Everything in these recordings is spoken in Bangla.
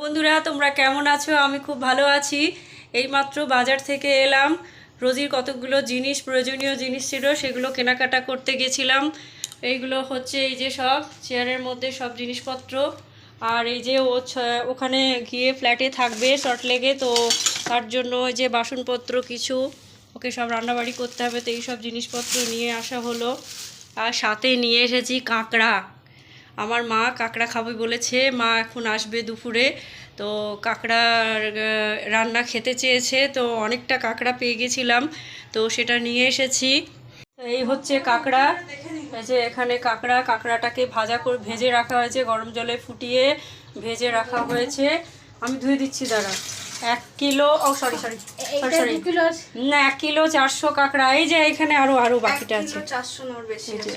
বন্ধুরা তোমরা কেমন আছো? আমি খুব ভালো আছি। এইমাত্র বাজার থেকে এলাম। রোজির কতগুলো জিনিস, প্রয়োজনীয় জিনিস ছিল, সেগুলো কেনাকাটা করতে গেছিলাম। এইগুলো হচ্ছে এই যে সব চেয়ারের মধ্যে সব জিনিসপত্র। আর এই যে ওখানে গিয়ে ফ্ল্যাটে থাকবে সল্টলেকে, তো তার জন্য ওই যে বাসনপত্র কিছু ওকে সব রান্নাবাড়ি করতে হবে, তো এই সব জিনিসপত্র নিয়ে আসা হলো। আর সাথে নিয়ে এসেছি কাঁকড়া। আমার মা কাঁকড়া খাবে বলেছে, মা এখন আসবে দুপুরে, তো কাঁকড়ার রান্না খেতে চেয়েছে, তো অনেকটা কাঁকড়া পেয়ে গেছিলাম, তো সেটা নিয়ে এসেছি। এই হচ্ছে কাঁকড়া। এই যে এখানে কাঁকড়াটাকে ভেজে রাখা হয়েছে, গরম জলে ফুটিয়ে ভেজে রাখা হয়েছে। আমি ধুয়ে দিচ্ছি, দাঁড়া। 1 কিলো, সরি না, 1 কিলো 400 কাঁকড়া। এই যে এখানে আরো বাকিটা আছে। 400 নর বেশি আছে।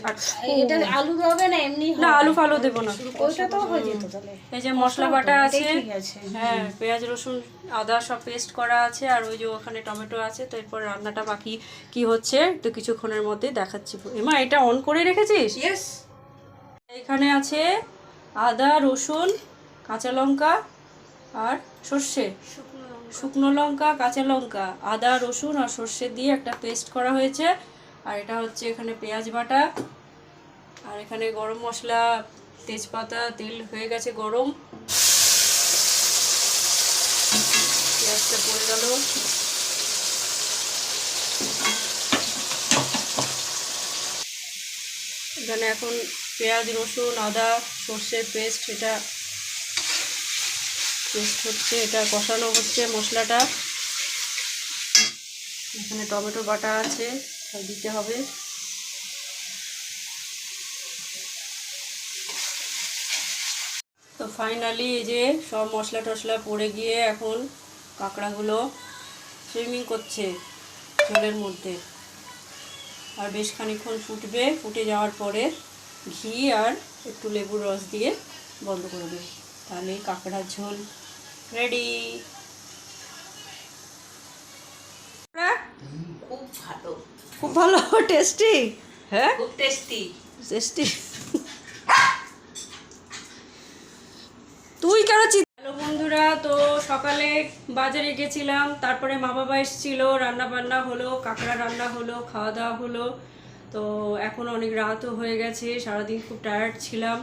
এটা আলু হবে না, এমনি না, আলু ফালু দেবো না। ওইটা তো হয়ে যেত তাহলে। এই যে মশলা বাটা আছে, ঠিক আছে। হ্যাঁ, পেঁয়াজ রসুন আদা সব পেস্ট করা আছে, আর ওই যে ওখানে টমেটো আছে। তো এরপর রান্নাটা বাকি কি হচ্ছে তো কিছুক্ষণের মধ্যে দেখাচ্ছি। এমা, এটা অন করে রেখেছিস? ইয়েস। এখানে আছে আদা রসুন কাঁচা লঙ্কা আর সর্ষে, শুকনো লঙ্কা কাঁচা লঙ্কা আদা রসুন আর সর্ষে দিয়ে একটা পেস্ট করা হয়েছে। আর এটা হচ্ছে এখানে পেঁয়াজ বাটা, আর এখানে গরম মশলা, তেজপাতা, তেল হয়ে গেছে গরম। পেঁয়াজটা পড়ে গেল। এখানে এখন পেঁয়াজ রসুন আদা সর্ষের পেস্ট, এটা পেস্ট হচ্ছে, এটা কষানো হচ্ছে মশলাটা। এখানে টমেটো বাটা আছে, সব দিতে হবে। তো ফাইনালি এই যে সব মশলা টশলা পড়ে গিয়ে এখন কাঁকড়াগুলো সুইমিং করছে ঝোলের মধ্যে। আর বেশ খানিকক্ষণ ফুটবে, ফুটে যাওয়ার পরে ঘি আর একটু লেবুর রস দিয়ে বন্ধ করে দেবে, তাহলে কাঁকড়ার ঝোল রেডি। খুব ভালো টেস্টি। হ্যাঁ, খুব টেস্টি। তুই কেন? হ্যালো বন্ধুরা, তো সকালে বাজারে গেছিলাম, তারপরে মা বাবা এসেছিল, রান্না বান্না হলো, কাঁকড়া রান্না হলো, খাওয়া দাওয়া হলো। তো এখন অনেক রাতও হয়ে গেছে, সারাদিন খুব টায়ার্ড ছিলাম।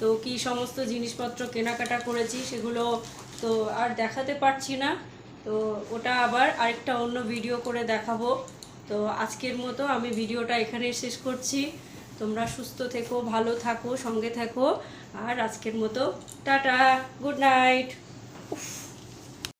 তো কি সমস্ত জিনিসপত্র কেনাকাটা করেছি সেগুলো তো আর দেখাতে পারছি না, তো ওটা আবার আরেকটা অন্য ভিডিও করে দেখাবো। তো আজকের মতো আমি ভিডিওটা এখানে শেষ করছি। তোমরা সুস্থ থেকো, ভালো থাকো, সঙ্গে থেকো। আর আজকের মতো টাটা, গুড নাইট।